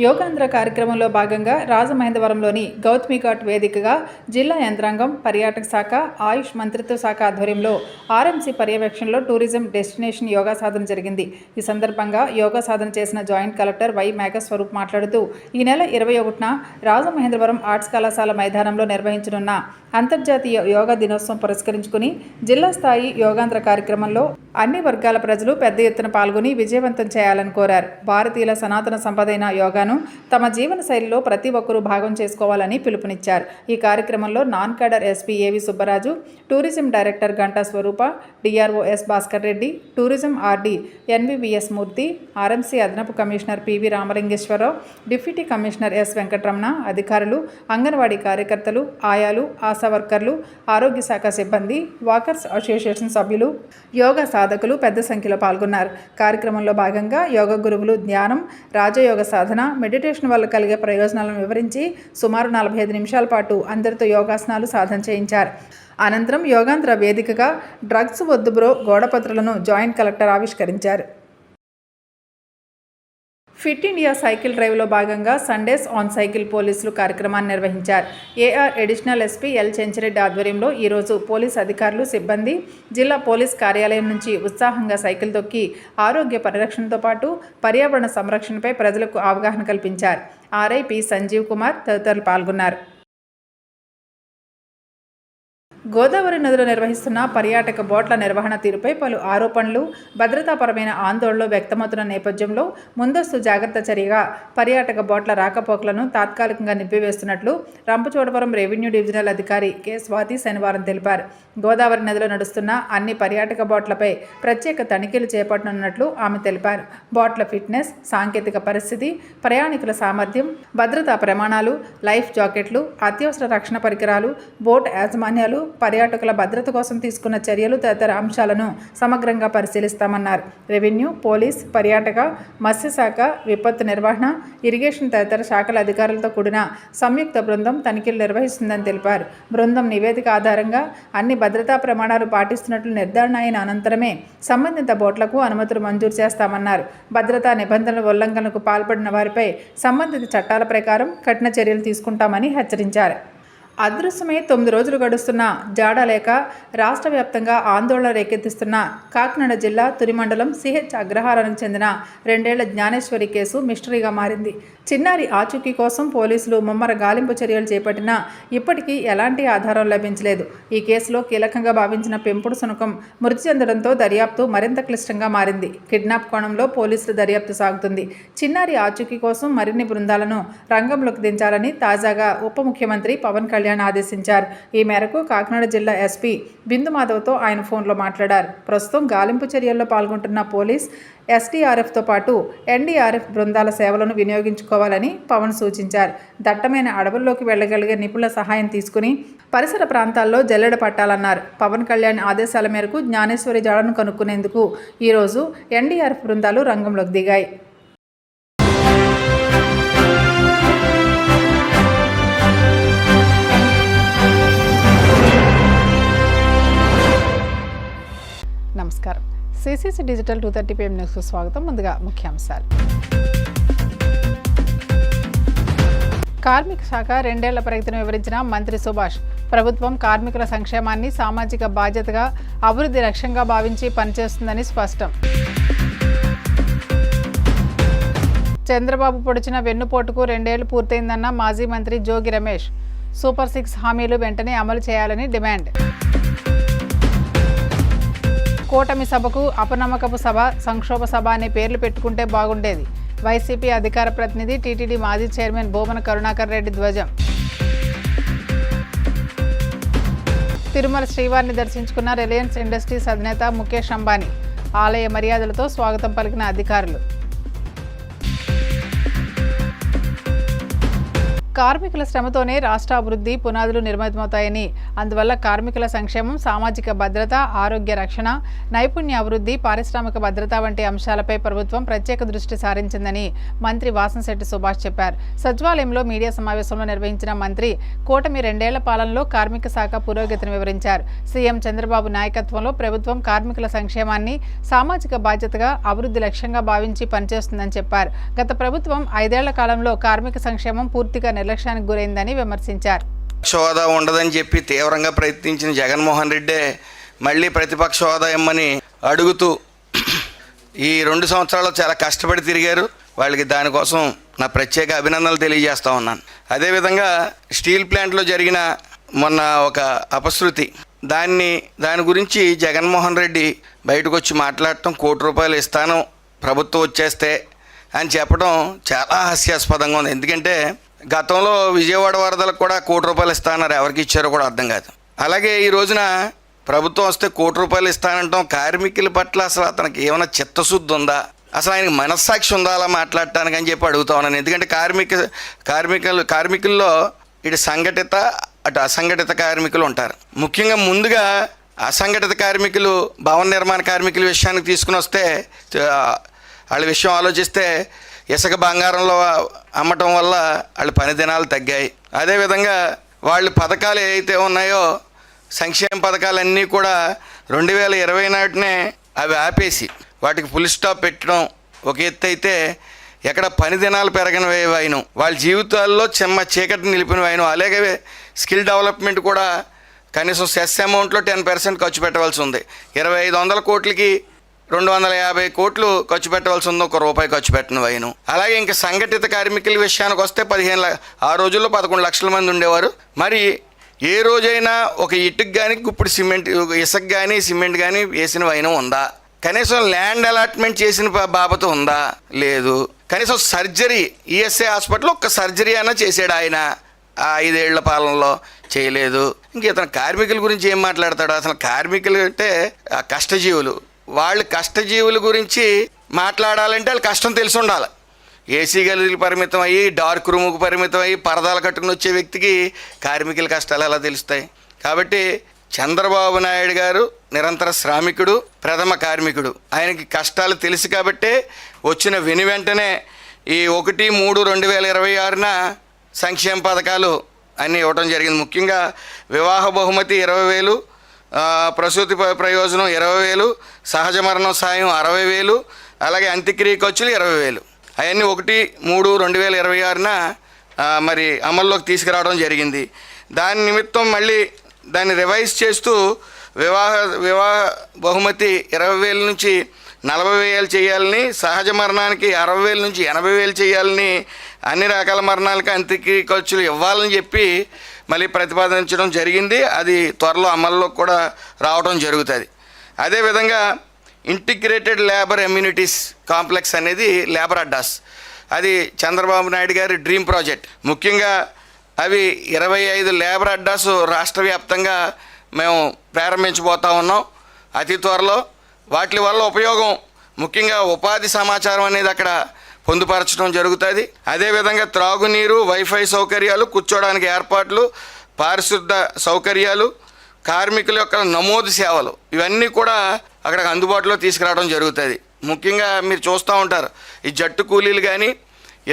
యోగాంధ్ర కార్యక్రమంలో భాగంగా రాజమహేంద్రవరంలోని గౌతమి ఘాట్ వేదికగా జిల్లా యంత్రాంగం, పర్యాటక శాఖ, ఆయుష్ మంత్రిత్వ శాఖ ఆధ్వర్యంలో ఆర్ఎంసీ పర్యవేక్షణలో టూరిజం డెస్టినేషన్ యోగా సాధన జరిగింది. ఈ సందర్భంగా యోగా సాధన చేసిన జాయింట్ కలెక్టర్ వై మేఘస్వరూప్ మాట్లాడుతూ, ఈ నెల 21న రాజమహేంద్రవరం ఆర్ట్స్ కళాశాల మైదానంలో నిర్వహించనున్న అంతర్జాతీయ యోగా దినోత్సవం పురస్కరించుకుని జిల్లా స్థాయి యోగాంధ్ర కార్యక్రమంలో అన్ని వర్గాల ప్రజలు పెద్ద ఎత్తున పాల్గొని విజయవంతం చేయాలని కోరారు. భారతీయుల సనాతన సంపదైన యోగాను తమ జీవన శైలిలో ప్రతి ఒక్కరూ భాగం చేసుకోవాలని పిలుపునిచ్చారు. ఈ కార్యక్రమంలో నాన్ క్యాడర్ ఎస్పీ ఏవి సుబ్బరాజు, టూరిజం డైరెక్టర్ గంటా స్వరూప, DRO yes Bhaskar Reddy, tourism RD ఎన్వివిఎస్ మూర్తి, ఆర్ఎంసీ అదనపు commissioner PV Ramalingeswara Rao, deputy commissioner S Venkataramana, అధికారులు, అంగన్వాడీ కార్యకర్తలు, ఆయాలు, ఆశా వర్కర్లు, ఆరోగ్య శాఖ సిబ్బంది, వాకర్స్ అసోసియేషన్ సభ్యులు, యోగా సాధకులు పెద్ద సంఖ్యలో పాల్గొన్నారు. కార్యక్రమంలో భాగంగా యోగ గురువులు ధ్యానం, రాజయోగ సాధన, మెడిటేషన్ వల్ల కలిగే ప్రయోజనాలను వివరించి సుమారు 45 నిమిషాల పాటు అందరితో యోగాసనాలు సాధన చేయించారు. అనంతరం యోగాంధ్ర వేదికగా డ్రగ్స్ వద్దు బ్రో గోడపత్రులను జాయింట్ కలెక్టర్ ఆవిష్కరించారు. ఫిట్ ఇండియా సైకిల్ డ్రైవ్లో భాగంగా సండేస్ ఆన్ సైకిల్ పోలీసులు కార్యక్రమాన్ని నిర్వహించారు. AR additional SP L Chenchireddy ఆధ్వర్యంలో ఈరోజు పోలీస్ అధికారులు, సిబ్బంది జిల్లా పోలీస్ కార్యాలయం నుంచి ఉత్సాహంగా సైకిల్ తొక్కి ఆరోగ్య పరిరక్షణతో పాటు పర్యావరణ సంరక్షణపై ప్రజలకు అవగాహన కల్పించారు. ఆర్ఐపి సంజీవ్ కుమార్ తదితరులు పాల్గొన్నారు. గోదావరి నదిలో నిర్వహిస్తున్న పర్యాటక బోట్ల నిర్వహణ తీరుపై పలు ఆరోపణలు, భద్రతాపరమైన ఆందోళనలు వ్యక్తమవుతున్న నేపథ్యంలో ముందస్తు జాగ్రత్త చర్యగా పర్యాటక బోట్ల రాకపోకలను తాత్కాలికంగా నిలిపివేస్తున్నట్లు రంపచోడవరం రెవెన్యూ డివిజనల్ అధికారి కె స్వాతి శనివారం తెలిపారు. గోదావరి నదిలో నడుస్తున్న అన్ని పర్యాటక బోట్లపై ప్రత్యేక తనిఖీలు చేపట్టనున్నట్లు ఆమె తెలిపారు. బోట్ల ఫిట్నెస్, సాంకేతిక పరిస్థితి, ప్రయాణికుల సామర్థ్యం, భద్రతా ప్రమాణాలు, లైఫ్ జాకెట్లు, అత్యవసర రక్షణ పరికరాలు, బోట్ యాజమాన్యాలు, పర్యాటకుల భద్రత కోసం తీసుకున్న చర్యలు తదితర అంశాలను సమగ్రంగా పరిశీలిస్తామన్నారు. రెవెన్యూ, పోలీస్, పర్యాటక, మత్స్యశాఖ, విపత్తు నిర్వహణ, ఇరిగేషన్ తదితర శాఖల అధికారులతో కూడిన సంయుక్త బృందం తనిఖీలు నిర్వహిస్తుందని తెలిపారు. బృందం నివేదిక ఆధారంగా అన్ని భద్రతా ప్రమాణాలు పాటిస్తున్నట్లు నిర్ధారణ అయిన అనంతరమే సంబంధిత బోట్లకు అనుమతులు మంజూరు చేస్తామన్నారు. భద్రతా నిబంధనల ఉల్లంఘనకు పాల్పడిన వారిపై సంబంధిత చట్టాల ప్రకారం కఠిన చర్యలు తీసుకుంటామని హెచ్చరించారు. అదృశ్యమై 9 రోజులు గడుస్తున్న జాడ లేక రాష్ట్ర వ్యాప్తంగా ఆందోళన రేకెత్తిస్తున్న కాకినాడ జిల్లా తుని మండలం సిహెచ్ అగ్రహారానికి చెందిన 2 ఏళ్ల జ్ఞానేశ్వరి కేసు మిస్టరీగా మారింది. చిన్నారి ఆచూకీ కోసం పోలీసులు ముమ్మర గాలింపు చర్యలు చేపట్టినా ఇప్పటికీ ఎలాంటి ఆధారం లభించలేదు. ఈ కేసులో కీలకంగా భావించిన పెంపుడు శునకం మృతి చెందడంతో దర్యాప్తు మరింత క్లిష్టంగా మారింది. కిడ్నాప్ కోణంలో పోలీసుల దర్యాప్తు సాగుతుంది. చిన్నారి ఆచూకీ కోసం మరిన్ని బృందాలను రంగంలోకి దించాలని తాజాగా ఉప ముఖ్యమంత్రి పవన్ కళ్యాణ్ ఆదేశించారు. ఈ మేరకు కాకినాడ జిల్లా ఎస్పీ బిందు మాధవ్తో ఆయన ఫోన్లో మాట్లాడారు. ప్రస్తుతం గాలింపు చర్యల్లో పాల్గొంటున్న పోలీస్, ఎస్డీఆర్ఎఫ్తో పాటు ఎన్డీఆర్ఎఫ్ బృందాల సేవలను వినియోగించుకోవాలని పవన్ సూచించారు. దట్టమైన అడవుల్లోకి వెళ్లగలిగే నిపుణుల సహాయం తీసుకుని పరిసర ప్రాంతాల్లో జల్లెడ పట్టాలన్నారు. పవన్ కళ్యాణ్ ఆదేశాల మేరకు జ్ఞానేశ్వరి జాడను కనుక్కునేందుకు ఈరోజు ఎన్డీఆర్ఎఫ్ బృందాలు రంగంలోకి దిగాయి. నమస్కారం. సిసిసి డిజిటల్ 230 PM న్యూస్కు స్వాగతం. ముందుగా ముఖ్యాంశాలు. కార్మిక శాఖ 2 ఏళ్ల ప్రగతిని వివరించిన మంత్రి సుభాష్, ప్రభుత్వం కార్మికుల సంక్షేమాన్ని సామాజిక బాధ్యతగా, అభివృద్ధి లక్ష్యంగా భావించి పనిచేస్తుందని స్పష్టం. చంద్రబాబు పొడిచిన వెన్నుపోటుకు 2 ఏళ్లు పూర్తయిందన్న మాజీ మంత్రి జోగి రమేష్, సూపర్ 6 హామీలు వెంటనే అమలు చేయాలని డిమాండ్. కూటమి సభకు అపనమ్మకపు సభ, సంక్షోభ సభ అనే పేర్లు పెట్టుకుంటే బాగుండేది. వైసీపీ అధికార ప్రతినిధి, టీటీడీ మాజీ చైర్మన్ బోమన కరుణాకర్ రెడ్డి ధ్వజం. తిరుమల శ్రీవారిని దర్శించుకున్న రిలయన్స్ ఇండస్ట్రీస్ అధినేత ముఖేష్ అంబానీ, ఆలయ మర్యాదలతో స్వాగతం పలికిన అధికారులు. కార్మికుల శ్రమతోనే రాష్ట్ర అభివృద్ధి పునాదులు నిర్మితమవుతాయని అందువల్ల కార్మికుల సంక్షేమం, సామాజిక భద్రత, ఆరోగ్య రక్షణ, నైపుణ్య అభివృద్ధి, పారిశ్రామిక భద్రత వంటి అంశాలపై ప్రభుత్వం ప్రత్యేక దృష్టి సారించిందని మంత్రి వాసంశెట్టి సుభాష్ చెప్పారు. సచివాలయంలో మీడియా సమావేశంలో నిర్వహించిన మంత్రి కూటమి 2 ఏళ్ల పాలనలో కార్మిక శాఖ పురోగతిని వివరించారు. సీఎం చంద్రబాబు నాయకత్వంలో ప్రభుత్వం కార్మికుల సంక్షేమాన్ని సామాజిక బాధ్యతగా, అభివృద్ధి లక్ష్యంగా భావించి పనిచేస్తుందని చెప్పారు. గత ప్రభుత్వం 5 ఏళ్ల కాలంలో కార్మిక సంక్షేమం పూర్తిగా నిర్లక్ష్యానికి గురైందని విమర్శించారు. హోదా ఉండదని చెప్పి తీవ్రంగా ప్రయత్నించిన జగన్మోహన్ రెడ్డే మళ్ళీ ప్రతిపక్ష హోదా ఇమ్మని అడుగుతూ ఈ 2 సంవత్సరాలు చాలా కష్టపడి తిరిగారు. వాళ్ళకి దానికోసం నా ప్రత్యేక అభినందనలు తెలియజేస్తా ఉన్నాను. అదేవిధంగా స్టీల్ ప్లాంట్లో జరిగిన మొన్న ఒక అపశృతి, దాని గురించి జగన్మోహన్ రెడ్డి బయటకు వచ్చి మాట్లాడటం, ₹1 ఇస్తాను ప్రభుత్వం వచ్చేస్తే అని చెప్పడం చాలా హాస్యాస్పదంగా ఉంది. ఎందుకంటే గతంలో విజయవాడ వరదలకు కూడా ₹1 ఇస్తానన్నారు, ఎవరికి ఇచ్చారో కూడా అర్థం కాదు. అలాగే ఈ రోజున ప్రభుత్వం వస్తే ₹1 ఇస్తానంటాం. కార్మికుల పట్ల అసలు అతనికి ఏమైనా చిత్తశుద్ధి ఉందా, అసలు ఆయనకి మనస్సాక్షి ఉందా అలా మాట్లాడటానికి అని చెప్పి అడుగుతా ఉన్నాను. ఎందుకంటే కార్మికుల్లో ఇటు సంఘటిత అటు అసంఘటిత కార్మికులు ఉంటారు. ముఖ్యంగా ముందుగా అసంఘటిత కార్మికులు, భవన నిర్మాణ కార్మికుల విషయానికి తీసుకుని వస్తే వాళ్ళ విషయం ఆలోచిస్తే ఇసుక బంగారంలో అమ్మటం వల్ల వాళ్ళ పని దినాలు తగ్గాయి. అదేవిధంగా వాళ్ళ పథకాలు ఏవైతే ఉన్నాయో సంక్షేమ పథకాలన్నీ కూడా 2020 నాటినే అవి ఆపేసి వాటికి ఫుల్ స్టాప్ పెట్టడం ఒక ఎత్తు అయితే, ఎక్కడ పని దినాలు పెరగని వైను, వాళ్ళ జీవితాల్లో చీకటి నిలిపిన వైను. అలాగే స్కిల్ డెవలప్మెంట్ కూడా కనీసం సెస్ అమౌంట్లో 10% ఖర్చు పెట్టవలసి ఉంది. 2500 కోట్లకి 250 కోట్లు ఖర్చు పెట్టవలసి ఉంది, ₹1 ఖర్చు పెట్టిన వైను. అలాగే ఇంకా సంఘటిత కార్మికుల విషయానికి వస్తే ఆ రోజుల్లో 11 లక్షల మంది ఉండేవారు. మరి ఏ రోజైనా ఒక ఇటుకు కానీ ఇప్పుడు ఇసుక కానీ సిమెంట్ కానీ వేసిన వైనం ఉందా? కనీసం ల్యాండ్ అలాట్మెంట్ చేసిన బాబత ఉందా? లేదు. కనీసం సర్జరీ, ఈఎస్ఐ హాస్పిటల్ ఒక్క సర్జరీ అయినా చేసాడు ఆయన 5 ఏళ్ల పాలనలో? చేయలేదు. ఇంక ఇతను కార్మికుల గురించి ఏం మాట్లాడతాడు? అసలు కార్మికులు అంటే కష్టజీవులు. వాళ్ళు కష్టజీవుల గురించి మాట్లాడాలంటే వాళ్ళు కష్టం తెలిసి ఉండాలి. ఏసీ గదులకు పరిమితం అయ్యి, డార్క్ రూముకు పరిమితం అయ్యి, పరదాలు కట్టుకుని వచ్చే వ్యక్తికి కార్మికుల కష్టాలు ఎలా తెలుస్తాయి? కాబట్టి చంద్రబాబు నాయుడు గారు నిరంతర శ్రామికుడు, ప్రథమ కార్మికుడు. ఆయనకి కష్టాలు తెలుసు కాబట్టే వచ్చిన వెంటనే ఈ 1/3/2026న సంక్షేమ పథకాలు అన్నీ ఇవ్వడం జరిగింది. ముఖ్యంగా వివాహ బహుమతి 20,000, ప్రసూతి ప్రయోజనం 20,000, సహజ మరణం సాయం 60,000, అలాగే అంత్యక్రియ ఖర్చులు 20,000. అవన్నీ 1/3/2026న మరి అమల్లోకి తీసుకురావడం జరిగింది. దాని నిమిత్తం మళ్ళీ దాన్ని రివైజ్ చేస్తూ వివాహ బహుమతి 20,000 నుంచి 40,000 చేయాలని, సహజ మరణానికి 60,000 నుంచి 80,000 చేయాలని, అన్ని రకాల మరణాలకు అంత్యక్రియ ఖర్చులు ఇవ్వాలని చెప్పి మళ్ళీ ప్రతిపాదించడం జరిగింది. అది త్వరలో అమల్లో కూడా రావడం జరుగుతుంది. అదేవిధంగా ఇంటిగ్రేటెడ్ లేబర్ అమ్యూనిటీస్ కాంప్లెక్స్ అనేది లేబర్ అడ్డాస్, అది చంద్రబాబు నాయుడు గారి డ్రీమ్ ప్రాజెక్ట్. ముఖ్యంగా అవి 25 లేబర్ అడ్డాస్ రాష్ట్ర వ్యాప్తంగా మేము ప్రారంభించబోతా ఉన్నాం అతి త్వరలో. వాటి వల్ల ఉపయోగం ముఖ్యంగా ఉపాధి సమాచారం అనేది అక్కడ పొందుపరచడం జరుగుతుంది. అదేవిధంగా త్రాగునీరు, వైఫై సౌకర్యాలు, కూర్చోడానికి ఏర్పాట్లు, పారిశుద్ధ సౌకర్యాలు, కార్మికుల యొక్క నమోదు సేవలు, ఇవన్నీ కూడా అక్కడ అందుబాటులో తీసుకురావడం జరుగుతుంది. ముఖ్యంగా మీరు చూస్తూ ఉంటారు, ఈ జట్టు కూలీలు కానీ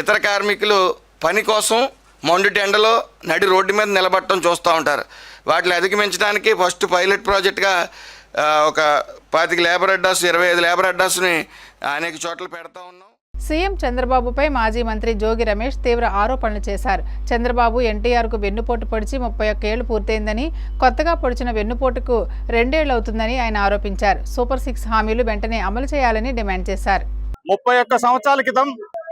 ఇతర కార్మికులు పని కోసం మండు ఎండలో నడి రోడ్డు మీద నిలబడటం చూస్తూ ఉంటారు. వాటిని అధిగమించడానికి ఫస్ట్ పైలట్ ప్రాజెక్ట్గా ఒక 25 లేబర్ అడ్డాస్, 25 లేబర్ అడ్డాస్ని అనేక చోట్ల పెడతా ఉన్నాం. సీఎం చంద్రబాబుపై మాజీ మంత్రి జోగి రమేష్ తీవ్ర ఆరోపణలు చేశారు. చంద్రబాబు ఎన్టీఆర్కు వెన్నుపోటు పొడిచి 31 ఏళ్లు పూర్తయిందని, కొత్తగా పొడిచిన వెన్నుపోటుకు 2 ఏళ్లు అవుతుందని ఆయన ఆరోపించారు. సూపర్ 6 హామీలు వెంటనే అమలు చేయాలని డిమాండ్ చేశారు. 31 సంవత్సరాల క్రితం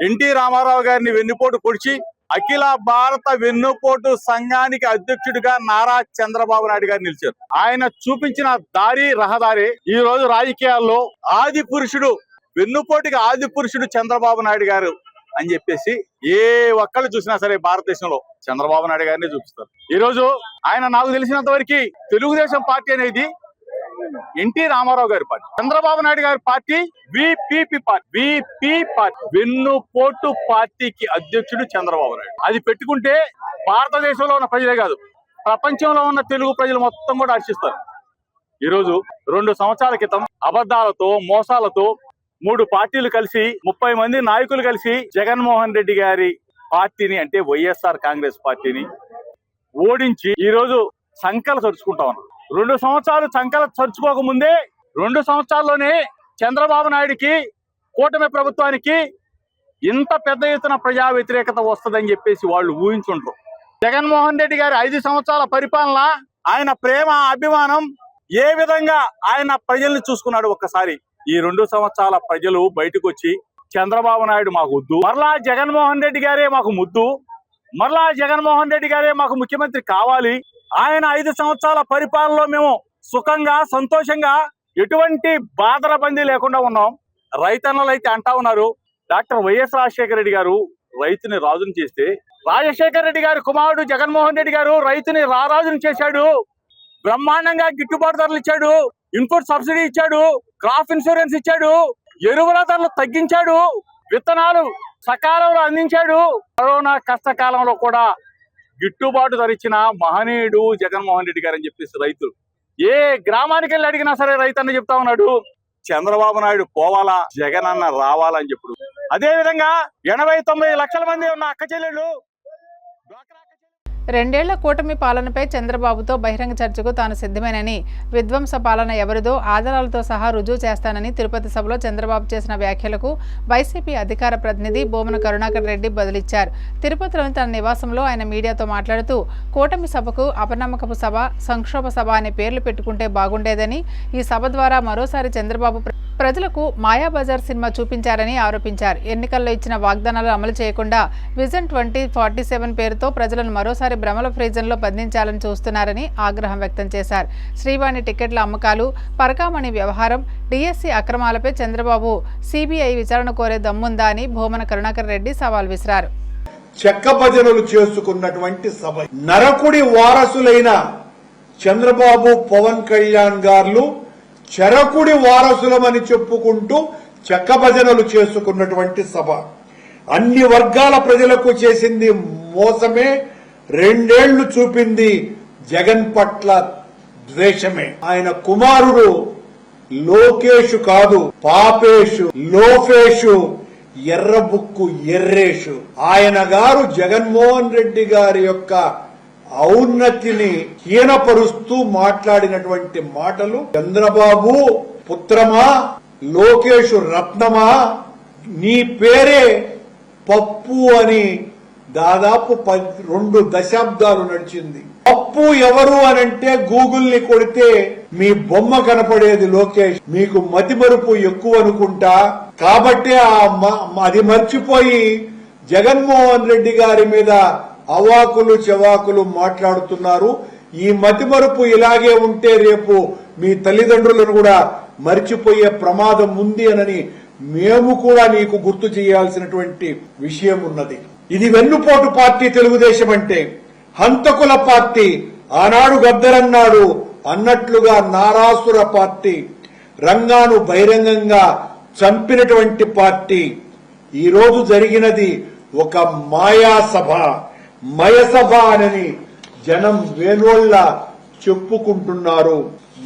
ఎన్టీ రామారావు గారిని వెన్నుపోటు పొడిచి అఖిల భారత వెన్నుపోటు సంఘానికి అధ్యక్షుడిగా నారా చంద్రబాబు నాయుడు గారు నిలిచారు. ఆయన చూపించిన దారి రహదారి ఈ రోజు రాజకీయాల్లో ఆది పురుషుడు, వెన్నుపోటుకి ఆది పురుషుడు చంద్రబాబు నాయుడు గారు అని చెప్పేసి ఏ ఒక్కళ్ళు చూసినా సరే భారతదేశంలో చంద్రబాబు నాయుడు గారిని చూపిస్తారు. ఈ రోజు ఆయన నాకు తెలిసినంత వరకు తెలుగుదేశం పార్టీ అనేది ఎన్టీ రామారావు గారి పార్టీ, చంద్రబాబు నాయుడు గారి పార్టీ విపిపి పార్టీ, వెన్నుపోటు పార్టీకి అధ్యక్షుడు చంద్రబాబు నాయుడు. అది పెట్టుకుంటే భారతదేశంలో ఉన్న ప్రజలే కాదు, ప్రపంచంలో ఉన్న తెలుగు ప్రజలు మొత్తం కూడా హర్షిస్తారు. ఈరోజు 2 సంవత్సరాల క్రితం అబద్ధాలతో మోసాలతో 3 పార్టీలు కలిసి 30 మంది నాయకులు కలిసి జగన్మోహన్ రెడ్డి గారి పార్టీని అంటే వైఎస్ఆర్ కాంగ్రెస్ పార్టీని ఓడించి ఈరోజు సంకలు చరుచుకుంటా ఉన్నాం. 2 సంవత్సరాలు సంకలు చరుచుకోకముందే 2 సంవత్సరాల్లోనే చంద్రబాబు నాయుడికి కూటమి ప్రభుత్వానికి ఇంత పెద్ద ఎత్తున ప్రజా వ్యతిరేకత వస్తుందని చెప్పేసి వాళ్ళు ఊహించుంటారు. జగన్మోహన్ రెడ్డి గారి 5 సంవత్సరాల పరిపాలన, ఆయన ప్రేమ అభిమానం ఏ విధంగా ఆయన ప్రజల్ని చూసుకున్నాడు ఒక్కసారి. ఈ 2 సంవత్సరాల ప్రజలు బయటకు వచ్చి చంద్రబాబు నాయుడు మాకు వద్దు, మరలా జగన్మోహన్ రెడ్డి గారే మాకు ముద్దు, మరలా జగన్మోహన్ రెడ్డి గారే మాకు ముఖ్యమంత్రి కావాలి, ఆయన 5 సంవత్సరాల పరిపాలనలో మేము సుఖంగా సంతోషంగా ఎటువంటి బాధరబందీ లేకుండా ఉన్నాం. రైతన్నలు అయితే అంటా ఉన్నారు, డాక్టర్ వైఎస్ రాజశేఖర రెడ్డి గారు రైతుని రాజుని చేస్తే రాజశేఖర రెడ్డి గారి కుమారుడు జగన్మోహన్ రెడ్డి గారు రైతుని రారాజుని చేశాడు, బ్రహ్మాండంగా గిట్టుబాటు ధరలు ఇచ్చాడు, ఇన్పుట్ సబ్సిడీ ఇచ్చాడు, క్రాప్ ఇన్సూరెన్స్ ఇచ్చాడు, ఎరువుల ధరలు తగ్గించాడు, విత్తనాలు సకాలంలో అందించాడు. కరోనా కష్టకాలంలో కూడా గిట్టుబాటు ధర ఇచ్చిన మహనీయుడు జగన్మోహన్ రెడ్డి గారు అని చెప్పేసి రైతులు ఏ గ్రామానికి వెళ్ళి అడిగినా సరే రైతన్న చెప్తా ఉన్నాడు, చంద్రబాబు నాయుడు పోవాలా, జగన్ అన్న రావాలని చెప్పుడు. అదే విధంగా 89 లక్షల మంది ఉన్న అక్క చెల్లెళ్ళు 2 ఏళ్ల కూటమి పాలనపై చంద్రబాబుతో బహిరంగ చర్చకు తాను సిద్ధమేనని, విధ్వంస పాలన ఎవరిదో ఆధారాలతో సహా రుజువు చేస్తానని తిరుపతి సభలో చంద్రబాబు చేసిన వ్యాఖ్యలకు వైసీపీ అధికార ప్రతినిధి బోమన కరుణాకర్ రెడ్డి బదులిచ్చారు. తిరుపతిలోని తన నివాసంలో ఆయన మీడియాతో మాట్లాడుతూ కూటమి సభకు అపనమ్మకపు సభ, సంక్షోభ సభ అనే పేర్లు పెట్టుకుంటే బాగుండేదని, ఈ సభ ద్వారా మరోసారి చంద్రబాబు ప్రజలకు మాయాబజార్ సినిమా చూపించారని ఆరోపించారు. ఎన్నికల్లో ఇచ్చిన వాగ్దానాలు అమలు చేయకుండా విజన్ 2047 పేరుతో ప్రజలను మరోసారి భ్రమల ఫ్రీజన్లో బంధించాలని చూస్తున్నారని ఆగ్రహం వ్యక్తం చేశారు. శ్రీవాణి టికెట్ల అమ్మకాలు, పరకామణి వ్యవహారం, డిఎస్సి అక్రమాలపై చంద్రబాబు సిబిఐ విచారణ కోరే దమ్ముందా అని బోమన కరుణాకర్ రెడ్డి సవాల్ విసిరారు. చెక్క భజనలు చేసుకున్నటువంటి సభ, నరకుడి వారసులైన చంద్రబాబు, పవన్ కళ్యాణ్ గారు చరకుడి వారసులమని చెప్పుకుంటూ చెక్క భజనలు చేసుకున్నటువంటి సభ. అన్ని వర్గాల ప్రజలకు చేసింది మోసమే, 2 ఏళ్లు చూపింది జగన్ పట్ల ద్వేషమే. ఆయన కుమారుడు లోకేషు కాదు, పాపేషు, లోఫేషు, ఎర్రబుక్కు ఎర్రేషు. ఆయన గారు జగన్మోహన్ రెడ్డి గారి యొక్క ఔన్నతిని హీనపరుస్తూ మాట్లాడినటువంటి మాటలు, చంద్రబాబు పుత్రమా, లోకేషు రత్నమా, నీ పేరే పప్పు అని దాదాపు 2 దశాబ్దాలు నడిచింది. పప్పు ఎవరు అనంటే గూగుల్ని కొడితే మీ బొమ్మ కనపడేది లోకేష్. మీకు మతిమరుపు ఎక్కువ అనుకుంటా, కాబట్టి అది మర్చిపోయి జగన్మోహన్ రెడ్డి గారి మీద అవాకులు చెవాకులు మాట్లాడుతున్నారు. ఈ మతిమరుపు ఇలాగే ఉంటే రేపు మీ తల్లిదండ్రులను కూడా మర్చిపోయే ప్రమాదం ఉంది అని మేము కూడా నీకు గుర్తు చేయాల్సినటువంటి విషయం ఉన్నది. ఇది వెన్నుపోటు పార్టీ తెలుగుదేశం అంటే, హంతకుల పార్టీ, ఆనాడు గద్దరన్నాడు అన్నట్లుగా నారాసుర పార్టీ, రంగాను బహిరంగంగా చంపినటువంటి పార్టీ. ఈ రోజు జరిగినది ఒక మాయాసభ, మయసభ అని జనం వేణోళ్ల చెప్పుకుంటున్నారు.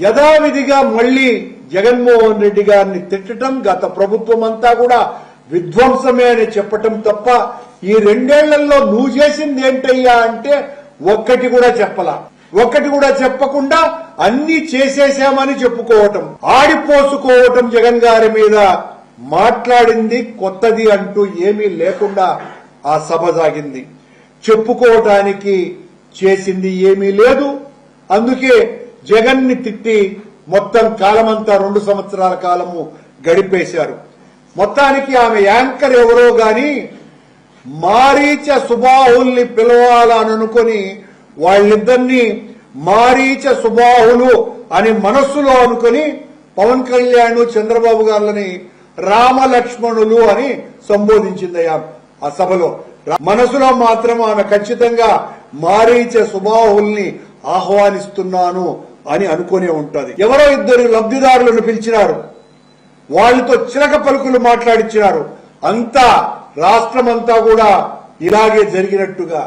యథావిధిగా మళ్లీ జగన్మోహన్ రెడ్డి గారిని తిట్టడం, గత ప్రభుత్వం అంతా కూడా విధ్వంసమే అని చెప్పటం తప్ప ఈ 2 ఏళ్లలో నువ్వు చేసింది ఏంటయ్యా అంటే ఒక్కటి కూడా చెప్పలా. ఒక్కటి కూడా చెప్పకుండా అన్ని చేసేశామని చెప్పుకోవటం, ఆడిపోసుకోవటం. జగన్ గారి మీద మాట్లాడింది కొత్తది అంటూ ఏమీ లేకుండా ఆ సభ సాగింది. చెప్పుకోవటానికి చేసింది ఏమీ లేదు. అందుకే జగన్ ని తిట్టి మొత్తం కాలమంతా 2 సంవత్సరాల కాలము గడిపేశారు. మొత్తానికి ఆమె యాంకర్ ఎవరో గాని మారీచ సుబాహుల్ని పిలవాలని అనుకుని వాళ్ళిద్దరినీ మారీచ సుబాహులు అని మనస్సులో అనుకుని పవన్ కళ్యాణ్, చంద్రబాబు గారిని రామలక్ష్మణులు అని సంబోధించిందయ్యా ఆ సభలో. మనసులో మాత్రం ఆమె ఖచ్చితంగా మారీచ సుబాహుల్ని ఆహ్వానిస్తున్నాను అని అనుకునే ఉంటది. ఎవరో 2 లబ్ధిదారులను పిలిచినారు, వాళ్ళతో చిలక పలుకులు మాట్లాడించినారు. అంతా రాష్ట్రమంతా కూడా ఇలాగే జరిగినట్టుగా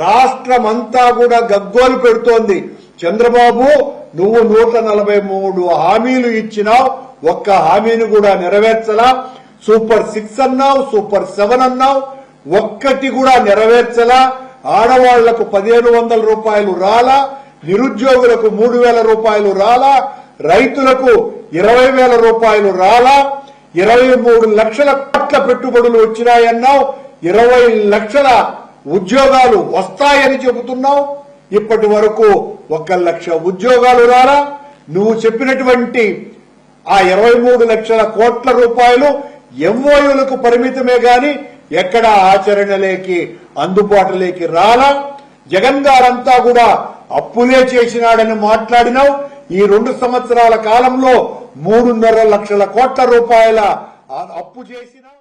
రాష్ట్రమంతా కూడా గగ్గోలు పెడుతోంది. చంద్రబాబు, నువ్వు 143 హామీలు ఇచ్చినావు, ఒక్క హామీని కూడా నెరవేర్చలా. సూపర్ 6 అన్నావు, సూపర్ 7 అన్నావు, ఒక్కటి కూడా నెరవేర్చలా. ఆడవాళ్లకు 1500 రూపాయలు రాలా, నిరుద్యోగులకు 3000 రూపాయలు రాలా, రైతులకు 20,000 రూపాయలు రాలా. 23 లక్షల కోట్ల పెట్టుబడులు వచ్చినాయన్నావు, 20 లక్షల ఉద్యోగాలు వస్తాయని చెబుతున్నావు. ఇప్పటి వరకు 1 లక్ష ఉద్యోగాలు రాలా. నువ్వు చెప్పినటువంటి ఆ 23 లక్షల కోట్ల రూపాయలు ఎంఓయూలకు పరిమితమే గాని ఎక్కడ ఆచరణలోకి అందుబాటులోకి రాలా. జగన్ గారంతా కూడా అప్పులే చేసినాడని మాట్లాడినావు. ఈ 2 సంవత్సరాల కాలంలో 3.5 లక్షల కోట్ల రూపాయల అప్పు చేసినావు.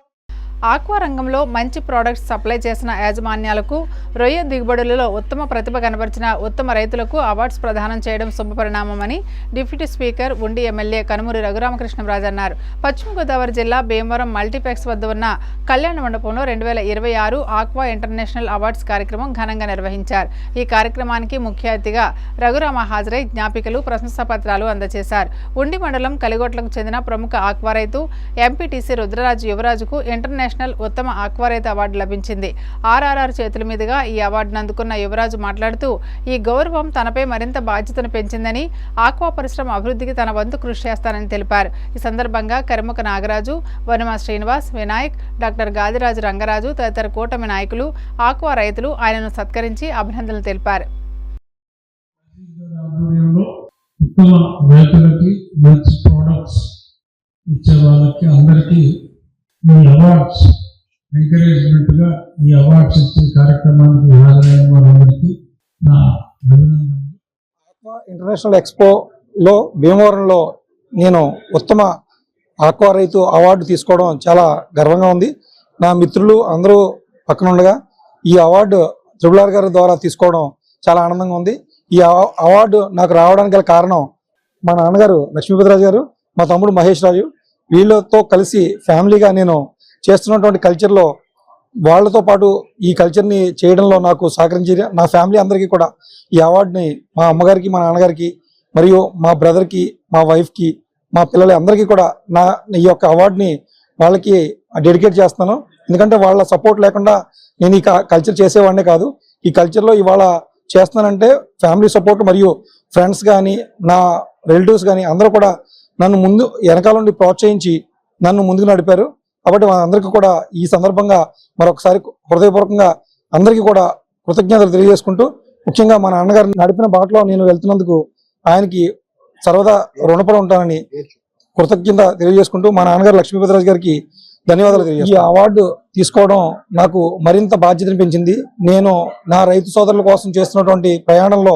ఆక్వా రంగంలో మంచి ప్రోడక్ట్స్ సప్లై చేసిన యాజమాన్యాలకు, రొయ్య దిగుబడులలో ఉత్తమ ప్రతిభ కనబరిచిన ఉత్తమ రైతులకు అవార్డ్స్ ప్రదానం చేయడం శుభపరిణామమని డిప్యూటీ స్పీకర్ ఉండి ఎమ్మెల్యే కనుమూరి రఘురామకృష్ణంరాజు అన్నారు. పశ్చిమ గోదావరి జిల్లా భీమవరం మల్టీప్లెక్స్ వద్ద ఉన్న కళ్యాణ మండపంలో 2026 ఆక్వా ఇంటర్నేషనల్ అవార్డ్స్ కార్యక్రమం ఘనంగా నిర్వహించారు. ఈ కార్యక్రమానికి ముఖ్య అతిథిగా రఘురామ హాజరై జ్ఞాపికలు, ప్రశంసాపత్రాలు అందజేశారు. ఉండి మండలం కలిగొట్లకు చెందిన ప్రముఖ ఆక్వా రైతు ఎంపీటీసీ రుద్రరాజు యువరాజుకు ఇంటర్నేషనల్ ఉత్తమ ఆక్వా రైతు అవార్డు లభించింది. ఆర్ఆర్ఆర్ చేతుల మీదుగా ఈ అవార్డును అందుకున్న యువరాజు మాట్లాడుతూ, ఈ గౌరవం తనపై మరింత బాధ్యతను పెంచిందని, ఆక్వా పరిశ్రమ అభివృద్ధికి తన వంతు కృషి చేస్తానని తెలిపారు. ఈ సందర్భంగా కరిముఖ నాగరాజు, వనమ శ్రీనివాస్, వినాయక్, డాక్టర్ గాదిరాజు రంగరాజు తదితర కూటమి నాయకులు, ఆక్వా రైతులు ఆయనను సత్కరించి అభినందనలు తెలిపారు. ఉత్తమ రైతులకి మంచి ప్రొడక్ట్స్ ఇచ్చే వాళ్ళకి అందరికీ ఈ అవార్డ్స్ ఎంకరేజ్మెంట్ గా ఈ అవార్డ్స్ ఇచ్చే కార్యక్రమానికి హాజరైన వారందరికీ నా అభినందనలు. ఆక్వా ఇంటర్నేషనల్ ఎక్స్పోలో భీమవరంలో నేను ఉత్తమ ఆక్వా రైతు అవార్డు తీసుకోవడం చాలా గర్వంగా ఉంది. నా మిత్రులు అందరూ పక్కన ఉండగా ఈ అవార్డు త్రిపుల్ గారి ద్వారా తీసుకోవడం చాలా ఆనందంగా ఉంది. ఈ అవార్డు నాకు రావడానికి గల కారణం మా నాన్నగారు లక్ష్మీపతిరాజు గారు, మా తమ్ముడు మహేష్ రాజు, వీళ్ళతో కలిసి ఫ్యామిలీగా నేను చేస్తున్నటువంటి కల్చర్లో వాళ్ళతో పాటు ఈ కల్చర్ని చేయడంలో నాకు సహకరించి నా ఫ్యామిలీ అందరికీ కూడా ఈ అవార్డుని మా అమ్మగారికి, మా నాన్నగారికి, మరియు మా బ్రదర్కి, మా వైఫ్కి, మా పిల్లలు అందరికీ కూడా ఈ యొక్క అవార్డుని వాళ్ళకి డెడికేట్ చేస్తాను. ఎందుకంటే వాళ్ళ సపోర్ట్ లేకుండా నేను ఈ కల్చర్ చేసేవాడినే కాదు. ఈ కల్చర్లో ఇవాళ చేస్తున్నానంటే ఫ్యామిలీ సపోర్ట్ మరియు ఫ్రెండ్స్ కానీ, నా రిలేటివ్స్ కానీ అందరూ కూడా నన్ను ముందు వెనకాల నుండి ప్రోత్సహించి నన్ను ముందుకు నడిపారు. కాబట్టి అందరికీ కూడా ఈ సందర్భంగా మరొకసారి హృదయపూర్వకంగా అందరికీ కూడా కృతజ్ఞతలు తెలియజేసుకుంటూ, ముఖ్యంగా మా నాన్నగారు నడిపిన బాటలో నేను వెళ్తున్నందుకు ఆయనకి సర్వదా రుణపడి ఉంటానని కృతజ్ఞత తెలియజేసుకుంటూ, మా నాన్నగారు లక్ష్మీపతిరాజు గారికి ధన్యవాదాలు తెలియజేస్తాను. ఈ అవార్డు తీసుకోవడం నాకు మరింత బాధ్యతను పెంచింది. నేను నా రైతు సోదరుల కోసం చేస్తున్నటువంటి ప్రయాణంలో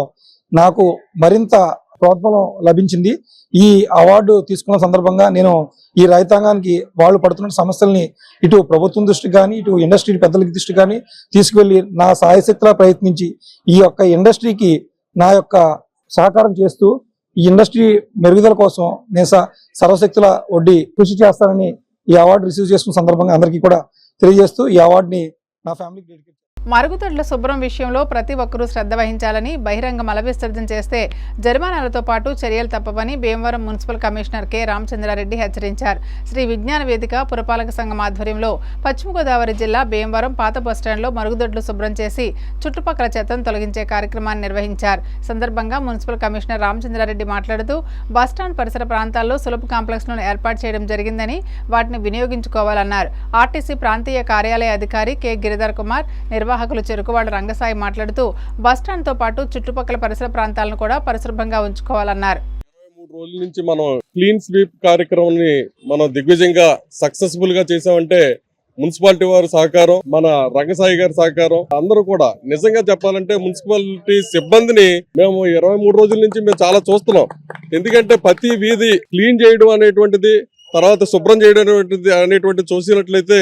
నాకు మరింత ప్రోత్సాహం లభించింది. ఈ అవార్డు తీసుకున్న సందర్భంగా నేను ఈ రైతాంగానికి వాళ్ళు పడుతున్న సమస్యల్ని ఇటు ప్రభుత్వం దృష్టికి కానీ, ఇటు ఇండస్ట్రీ పెద్దల దృష్టికి కానీ తీసుకువెళ్ళి నా సాయశక్తిలా ప్రయత్నించి ఈ యొక్క ఇండస్ట్రీకి నా యొక్క సహకారం చేస్తూ ఈ ఇండస్ట్రీ మెరుగుదల కోసం నేను సర్వశక్తుల వడ్డీ కృషి చేస్తానని ఈ అవార్డు రిసీవ్ చేసుకున్న సందర్భంగా అందరికీ కూడా తెలియజేస్తూ ఈ అవార్డుని నా ఫ్యామిలీకి డెడికేట్. మరుగుదొడ్ల శుభ్రం విషయంలో ప్రతి ఒక్కరూ శ్రద్ధ వహించాలని, బహిరంగ మల విసర్జన చేస్తే జరిమానాలతో పాటు చర్యలు తప్పవని Bhimavaram municipal commissioner K Ramachandrareddy హెచ్చరించారు. శ్రీ విజ్ఞాన వేదిక పురపాలక సంఘం ఆధ్వర్యంలో పశ్చిమ గోదావరి జిల్లా భీమవరం పాత బస్టాండ్లో మరుగుదొడ్లు శుభ్రం చేసి చుట్టుపక్కల చెత్తను తొలగించే కార్యక్రమాన్ని నిర్వహించారు. సందర్భంగా మున్సిపల్ కమిషనర్ రామచంద్రారెడ్డి మాట్లాడుతూ, బస్టాండ్ పరిసర ప్రాంతాల్లో సులభ కాంప్లెక్స్లను ఏర్పాటు చేయడం జరిగిందని, వాటిని వినియోగించుకోవాలన్నారు. ఆర్టీసీ ప్రాంతీయ కార్యాలయ అధికారి కె గిరిధర్ కుమార్, నిర్వాహకులు చెరుకువాడ రంగసాయి మాట్లాడుతూ, బస్టాండ్ తో పాటు చుట్టుపక్కల పరిసర ప్రాంతాలను కూడా పరిశుభ్రంగా ఉంచుకోవాలన్నారు. 23 రోజుల నుంచి మనం క్లీన్ స్వీప్ కార్యక్రమాన్ని మనం దిగ్విజయంగా సక్సెస్ఫుల్ గా చేసామంటే మున్సిపాలిటీ వారి సహకారం, మన రంగసాయి గారి సహకారం, అందరూ కూడా నిజంగా చెప్పాలంటే మున్సిపాలిటీ సిబ్బందిని మేము 23 రోజుల నుంచి మేము చాలా చూస్తున్నాం. ఎందుకంటే ప్రతి వీధి క్లీన్ చేయడం అనేటువంటిది, తర్వాత శుభ్రం చేయడం అనేటువంటిది చూసినట్లయితే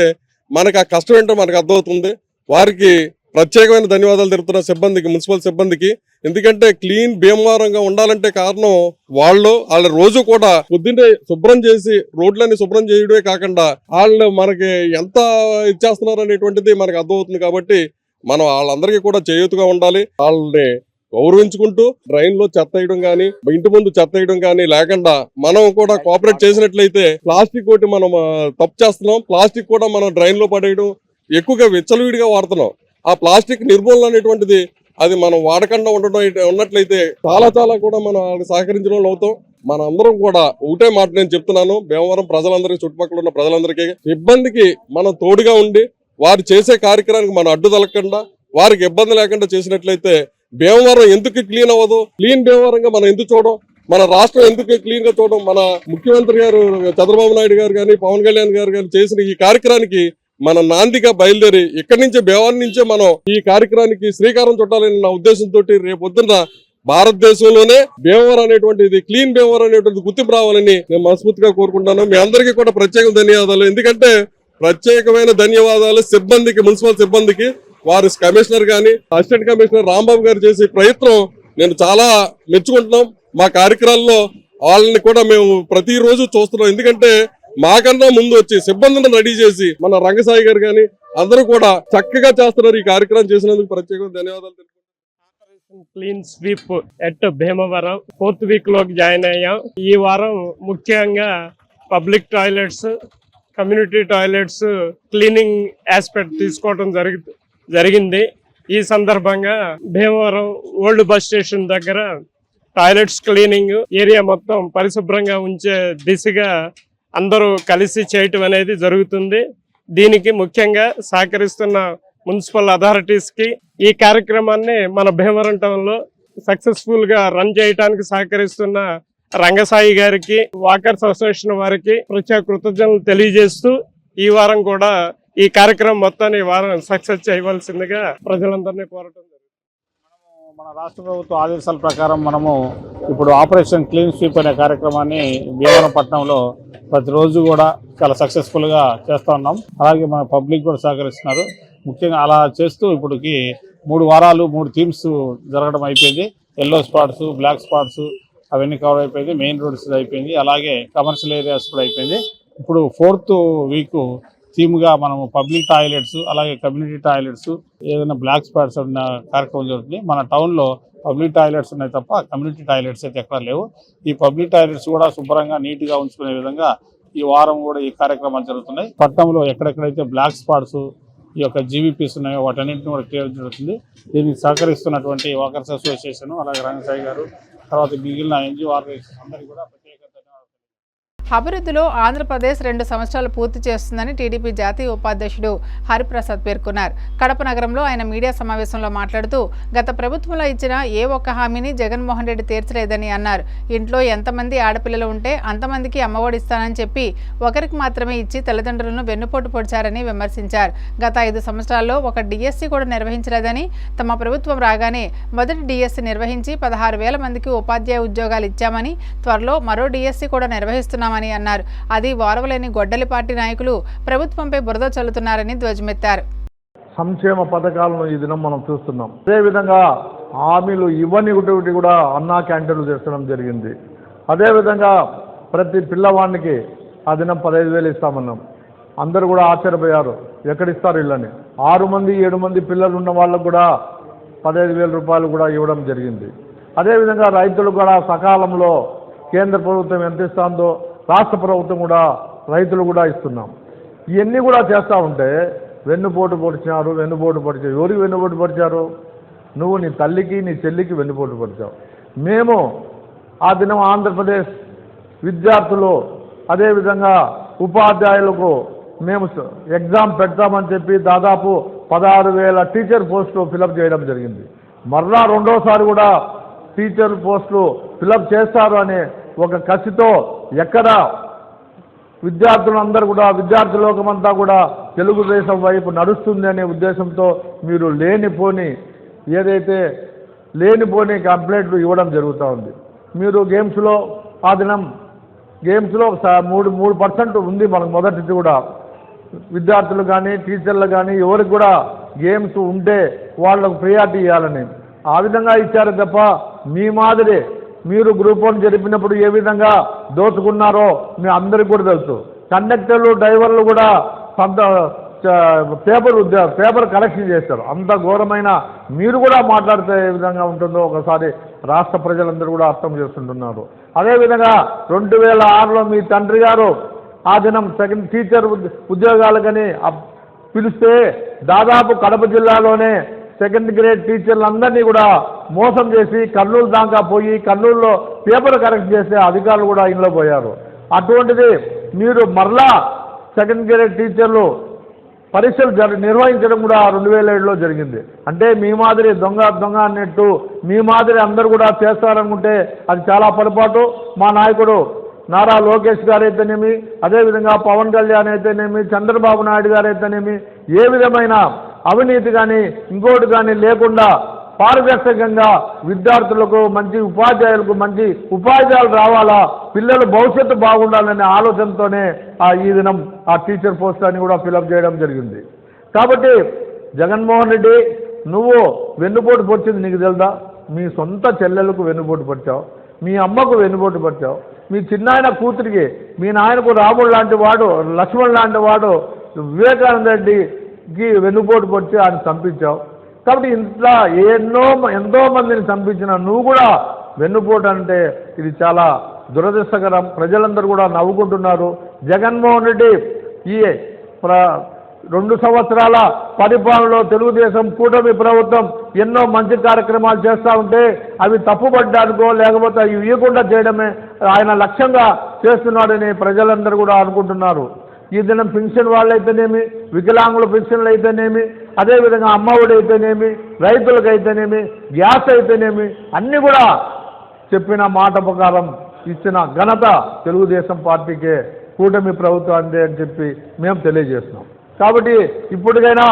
మనకు ఆ కష్టం ఏంటో మనకు అర్థమవుతుంది. వారికి ప్రత్యేకమైన ధన్యవాదాలు తెలుపుతున్న సిబ్బందికి, మున్సిపల్ సిబ్బందికి. ఎందుకంటే క్లీన్ భీమవరంగా ఉండాలంటే కారణం వాళ్ళ రోజు కూడా పొద్దున్నే శుభ్రం చేసి రోడ్లన్నీ శుభ్రం చేయడమే కాకుండా వాళ్ళు మనకి ఎంత ఇచ్చేస్తున్నారు అనేటువంటిది మనకు అర్థమవుతుంది. కాబట్టి మనం వాళ్ళందరికీ కూడా చేయూతగా ఉండాలి. వాళ్ళని గౌరవించుకుంటూ డ్రైన్ లో చెత్త వేయడం గానీ, ఇంటి ముందు చెత్త వేయడం గానీ లేకుండా మనం కూడా కోఆపరేట్ చేసినట్లయితే, ప్లాస్టిక్ ఒకటి మనం తప్పు చేస్తున్నాం. ప్లాస్టిక్ కూడా మనం డ్రైన్ లో పడేయడం ఎక్కువగా విచ్చలవిడిగా వాడుతున్నాం. ఆ ప్లాస్టిక్ నిర్మూలన అనేటువంటిది అది మనం వాడకుండా ఉన్నట్లయితే చాలా కూడా మనం సహకరించిన వాళ్ళు అవుతాం. మన అందరం కూడా ఒకటే మాట నేను చెప్తున్నాను, భీమవరం ప్రజలందరికీ, చుట్టుపక్కల ఉన్న ప్రజలందరికీ, సిబ్బందికి మనం తోడుగా ఉండి వారు చేసే కార్యక్రమానికి మనం అడ్డు తలగకుండా, వారికి ఇబ్బంది లేకుండా చేసినట్లయితే భీమవరం ఎందుకు క్లీన్ అవ్వదు? క్లీన్ భీమవరంగా మనం ఎందుకు చూడం? మన రాష్ట్రం ఎందుకు క్లీన్ గా చూడడం? మన ముఖ్యమంత్రి గారు చంద్రబాబు నాయుడు గారు కానీ, పవన్ కళ్యాణ్ గారు కానీ చేసిన ఈ కార్యక్రమానికి మన నాందిగా బయలుదేరి ఇక్కడి నుంచే, భీమవరం నుంచే మనం ఈ కార్యక్రమానికి శ్రీకారం చుట్టాలని నా ఉద్దేశంతో రేపు పొద్దున్న భారతదేశంలోనే భీమవరం అనేటువంటిది, క్లీన్ భీమవరం అనేటువంటి గుర్తింపు రావాలని నేను మనస్ఫూర్తిగా కోరుకుంటాను. మీ అందరికీ కూడా ప్రత్యేక ధన్యవాదాలు. ఎందుకంటే ప్రత్యేకమైన ధన్యవాదాలు సిబ్బందికి, మున్సిపల్ సిబ్బందికి, వారి కమిషనర్ గాని, అసిస్టెంట్ కమిషనర్ రాంబాబు గారు చేసే ప్రయత్నం నేను చాలా మెచ్చుకుంటున్నాం. మా కార్యక్రమాల్లో వాళ్ళని కూడా మేము ప్రతిరోజు చూస్తున్నాం. ఎందుకంటే మాకన్నా ముందు వచ్చి సిబ్బందిని రెడీ చేసి మన రంగసాయి గారు గాని అందరూ కూడా చక్కగా చేస్తున్నారు. ఈ కార్యక్రమం చేసినందుకు ప్రత్యేకంగా ధన్యవాదాలు. Clean sweep at Bhimavaram 4th week లోకి జాయిన్ అయ్యాం. ఈ వారం ముఖ్యంగా public toilets, community toilets cleaning aspect తీసుకోవడం జరిగింది. ఈ సందర్భంగా భీమవరం ఓల్డ్ బస్ స్టేషన్ దగ్గర టాయిలెట్స్ క్లీనింగ్ ఏరియా మొత్తం పరిశుభ్రంగా ఉంచే దిశగా అందరూ కలిసి చేయటం అనేది జరుగుతుంది. దీనికి ముఖ్యంగా సహకరిస్తున్న మున్సిపల్ అథారిటీస్ కి, ఈ కార్యక్రమాన్ని మన భీమవరం టౌన్ లో సక్సెస్ఫుల్ గా రన్ చేయడానికి సహకరిస్తున్న రంగసాయి గారికి, వాకర్స్ అసోసియేషన్ వారికి ప్రత్యేక కృతజ్ఞతలు తెలియజేస్తూ ఈ వారం కూడా ఈ కార్యక్రమం మొత్తాన్ని వారం సక్సెస్ చేయవలసిందిగా ప్రజలందరినీ కోరటం. మన రాష్ట్ర ప్రభుత్వ ఆదేశాల ప్రకారం మనము ఇప్పుడు ఆపరేషన్ క్లీన్ స్వీప్ అనే కార్యక్రమాన్ని భీమవరం పట్టణంలో ప్రతిరోజు కూడా చాలా సక్సెస్ఫుల్గా చేస్తూ ఉన్నాం. అలాగే మన పబ్లిక్ కూడా సహకరిస్తున్నారు. ముఖ్యంగా అలా చేస్తూ ఇప్పటికి 3 వారాలు 3 థీమ్స్ జరగడం అయిపోయింది. ఎల్లో స్పాట్స్, బ్లాక్ స్పాట్స్ అవన్నీ కవర్ అయిపోయింది. మెయిన్ రోడ్స్ అయిపోయింది. అలాగే కమర్షియల్ ఏరియాస్ కూడా అయిపోయింది. ఇప్పుడు 4th వీక్ థీమ్గా మనము పబ్లిక్ టాయిలెట్స్, అలాగే కమ్యూనిటీ టాయిలెట్స్, ఏదైనా బ్లాక్ స్పాట్స్ ఉన్న కార్యక్రమం జరుగుతుంది. మన టౌన్లో పబ్లిక్ టాయిలెట్స్ ఉన్నాయి తప్ప కమ్యూనిటీ టాయిలెట్స్ అయితే ఎక్కడ లేవు. ఈ పబ్లిక్ టాయిలెట్స్ కూడా శుభ్రంగా నీట్గా ఉంచుకునే విధంగా ఈ వారం కూడా ఈ కార్యక్రమాలు జరుగుతున్నాయి. పట్టణంలో ఎక్కడెక్కడైతే బ్లాక్ స్పాట్స్, ఈ యొక్క జీవీపీస్ ఉన్నాయో వాటన్నింటిని కూడా క్లియర్ జరుగుతుంది. దీనికి సహకరిస్తున్నటువంటి వాకర్స్ అసోసియేషన్, అలాగే రంగసాయి గారు, తర్వాత మిగిలిన ఎన్జిఓ ఆర్గనైజేషన్ అందరికీ కూడా ప్రత్యేక ధన్యవాదాలు. అభివృద్ధిలో ఆంధ్రప్రదేశ్ 2 సంవత్సరాలు పూర్తి చేస్తుందని టీడీపీ జాతీయ ఉపాధ్యక్షుడు హరిప్రసాద్ పేర్కొన్నారు. కడప నగరంలో ఆయన మీడియా సమావేశంలో మాట్లాడుతూ గత ప్రభుత్వంలో ఇచ్చిన ఏ ఒక్క హామీని జగన్మోహన్ రెడ్డి తీర్చలేదని అన్నారు. ఇంట్లో ఎంతమంది ఆడపిల్లలు ఉంటే అంతమందికి అమ్మఒడి ఇస్తానని చెప్పి ఒకరికి మాత్రమే ఇచ్చి తల్లిదండ్రులను వెన్నుపోటు పొడిచారని విమర్శించారు. గత 5 సంవత్సరాల్లో ఒక డిఎస్సి కూడా నిర్వహించలేదని, తమ ప్రభుత్వం రాగానే మొదటి డిఎస్సి నిర్వహించి 16,000 మందికి ఉపాధ్యాయ ఉద్యోగాలు ఇచ్చామని, త్వరలో మరో డిఎస్సి కూడా నిర్వహిస్తున్నామని అన్నారు. అది వారవలేని గొడ్డలి పార్టీ నాయకులు ప్రభుత్వంపై బురద చల్లుతున్నారని ధ్వజమెత్తారు. సంక్షేమ పథకాలను ఈ దినం మనం చూస్తున్నాం. అదేవిధంగా హామీలు ఇవ్వని కూడా అన్నా క్యాంటీన్లు చేర్చడం జరిగింది. అదేవిధంగా ప్రతి పిల్లవాడికి ఆ దినం 15,000 ఇస్తామన్నాం. అందరూ కూడా ఆశ్చర్యపోయారు, ఎక్కడిస్తారు ఇళ్ళని. 6 మంది 7 మంది పిల్లలు ఉన్న వాళ్ళకు కూడా 15,000 రూపాయలు కూడా ఇవ్వడం జరిగింది. అదేవిధంగా రైతులు కూడా సకాలంలో కేంద్ర ప్రభుత్వం ఎంత ఇస్తుందో రాష్ట్ర ప్రభుత్వం కూడా రైతులు కూడా ఇస్తున్నాం. ఇవన్నీ కూడా చేస్తూ ఉంటే వెన్నుపోటు పొడిచారు. ఎవరికి వెన్నుపోటు పొడిచారు? నువ్వు నీ తల్లికి నీ చెల్లికి వెన్నుపోటు పొడిచావు. మేము ఆ దినం ఆంధ్రప్రదేశ్ విద్యార్థులు, అదేవిధంగా ఉపాధ్యాయులకు మేము ఎగ్జామ్ పెడతామని చెప్పి దాదాపు 16,000 టీచర్ పోస్టులు ఫిలప్ చేయడం జరిగింది. మరలా రెండోసారి కూడా టీచర్ పోస్టులు ఫిలప్ చేస్తారు అనే ఒక కసితో ఎక్కడ విద్యార్థులందరూ కూడా, విద్యార్థులోకమంతా కూడా తెలుగుదేశం వైపు నడుస్తుంది అనే ఉద్దేశంతో మీరు లేనిపోని కంప్లైంట్లు ఇవ్వడం జరుగుతూ ఉంది. మీరు గేమ్స్లో ఆ దినం గేమ్స్లో 3% ఉంది మనకు మొదటిది కూడా. విద్యార్థులు కానీ టీచర్లు కానీ ఎవరికి కూడా గేమ్స్ ఉంటే వాళ్ళకు ప్రియారిటీ ఇవ్వాలని ఆ విధంగా ఇచ్చారు తప్ప మీ మాదిరి మీరు గ్రూప్ 1 జరిపినప్పుడు ఏ విధంగా దోచుకున్నారో మీ అందరికీ కూడా తెలుసు. కండక్టర్లు డ్రైవర్లు కూడా పేపర్ కలెక్షన్ చేస్తారు. అంత ఘోరమైన మీరు కూడా మాట్లాడితే ఏ విధంగా ఉంటుందో ఒకసారి రాష్ట్ర ప్రజలందరూ కూడా అర్థం చేసుకుంటున్నారు. అదేవిధంగా 2006లో మీ తండ్రి గారు ఆ దినం సెకండ్ టీచర్ ఉద్యోగాలకని పిలిస్తే దాదాపు కడప జిల్లాలోనే సెకండ్ గ్రేడ్ టీచర్లందరినీ కూడా మోసం చేసి కర్నూలు దాకా పోయి కర్నూలులో పేపర్ కరెక్ట్ చేస్తే అధికారులు కూడా ఇంట్లో పోయారు. అటువంటిది మీరు మరలా సెకండ్ గ్రేడ్ టీచర్లు పరీక్షలు నిర్వహించడం కూడా 2007లో జరిగింది. అంటే మీ మాదిరి దొంగ అన్నట్టు మీ మాదిరి అందరూ కూడా చేస్తారనుకుంటే అది చాలా పొరపాటు. మా నాయకుడు నారా లోకేష్ గారు అయితేనేమి, అదేవిధంగా పవన్ కళ్యాణ్ అయితేనేమి, చంద్రబాబు నాయుడు గారు అయితేనేమి ఏ విధమైన అవినీతి కానీ ఇంకోటి కానీ లేకుండా పారదర్శకంగా విద్యార్థులకు మంచి ఉపాధ్యాయులకు మంచి ఉపాధ్యాయులు రావాలా, పిల్లల భవిష్యత్తు బాగుండాలనే ఆలోచనతోనే ఈ దినం ఆ టీచర్ పోస్ట్ అని కూడా ఫిలప్ చేయడం జరిగింది. కాబట్టి జగన్మోహన్ రెడ్డి నువ్వు వెన్నుపోటు పొడిచింది నీకు తెలుదా? మీ సొంత చెల్లెలకు వెన్నుపోటు పట్టావు, మీ అమ్మకు వెన్నుపోటు పట్టావు, మీ చిన్నాయన కూతురికి, మీ నాయనకు రాముడు లాంటి వాడు, లక్ష్మణ్ లాంటి వాడు వివేకానంద రెడ్డికి వెన్నుపోటు పొడిచి ఆయన చంపించావు. కాబట్టి ఇంట్లో ఎంతో మందిని చంపించిన నువ్వు కూడా వెన్నుపోటు అంటే ఇది చాలా దురదృష్టకరం. ప్రజలందరూ కూడా నవ్వుకుంటున్నారు. జగన్మోహన్ రెడ్డి ఈ 2 సంవత్సరాల పరిపాలనలో తెలుగుదేశం కూటమి ప్రభుత్వం ఎన్నో మంచి కార్యక్రమాలు చేస్తూ ఉంటే అవి తప్పుపడ్డానికో లేకపోతే అవి ఇవ్వకుండా చేయడమే ఆయన లక్ష్యంగా చేస్తున్నాడని ప్రజలందరూ కూడా అనుకుంటున్నారు. ఈ దినం పెన్షన్ వాళ్ళు అయితేనేమి, వికలాంగుల పెన్షన్లు అయితేనేమి, అదేవిధంగా అమ్మఒడి అయితేనేమి, రైతులకు అయితేనేమి, గ్యాస్ అయితేనేమి అన్నీ కూడా చెప్పిన మాట ప్రకారం ఇచ్చిన ఘనత తెలుగుదేశం పార్టీకే, కూటమి ప్రభుత్వానికి అని చెప్పి మేము తెలియజేస్తున్నాం. కాబట్టి ఇప్పటికైనా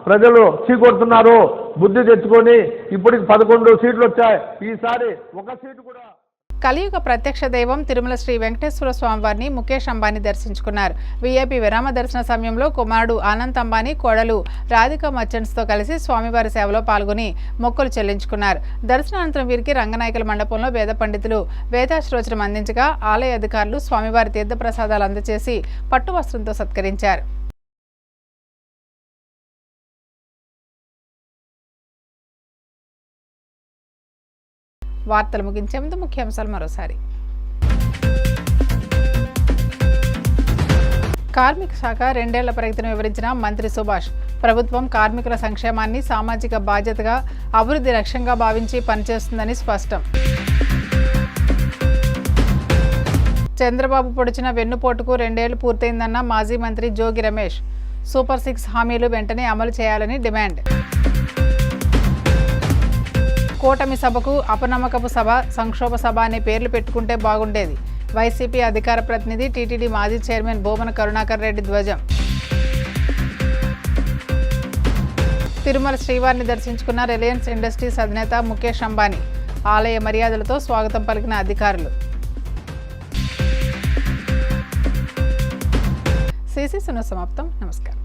ప్రజలు చీకొడుతున్నారు, బుద్ధి తెచ్చుకొని ఇప్పటికి 11 సీట్లు వచ్చాయి, ఈసారి 1 సీటు కూడా. కలియుగ ప్రత్యక్ష దైవం తిరుమల శ్రీ వెంకటేశ్వర స్వామివారిని ముఖేష్ అంబానీ దర్శించుకున్నారు. వీఐపీ విరామ దర్శన సమయంలో కుమారుడు ఆనంద్ అంబానీ, కోడలు రాధికా మర్చెంట్స్తో కలిసి స్వామివారి సేవలో పాల్గొని మొక్కులు చెల్లించుకున్నారు. దర్శనానంతరం వీరికి రంగనాయకుల మండపంలో వేద పండితులు వేదాశ్రోచనం అందించగా ఆలయ అధికారులు స్వామివారి తీర్థప్రసాదాలు అందజేసి పట్టు వస్త్రంతో సత్కరించారు. వార్తలు ముగించే ముందు ముఖ్యాంశాలు మరోసారి. కార్మిక శాఖ 2 ఏళ్ల ప్రగతిని వివరించిన మంత్రి సుభాష్. ప్రభుత్వం కార్మికుల సంక్షేమాన్ని సామాజిక బాధ్యతగా, అభివృద్ధి లక్ష్యంగా భావించి పనిచేస్తుందని స్పష్టం. చంద్రబాబు పొడిచిన వెన్నుపోటుకు 2 ఏళ్లు పూర్తయిందన్న మాజీ మంత్రి జోగి రమేష్. సూపర్ 6 హామీలు వెంటనే అమలు చేయాలని డిమాండ్. కూటమి సభకు అపనమ్మకపు సభ, సంక్షోభ సభ అనే పేర్లు పెట్టుకుంటే బాగుండేది. వైసీపీ అధికార ప్రతినిధి టీటీడీ మాజీ చైర్మన్ భూమన కరుణాకర్ రెడ్డి ధ్వజం. తిరుమల శ్రీవారిని దర్శించుకున్న రిలయన్స్ ఇండస్ట్రీస్ అధినేత ముఖేష్ అంబానీ. ఆలయ మర్యాదలతో స్వాగతం పలికిన అధికారులు. సిసి సున సమాప్తం. నమస్కారం.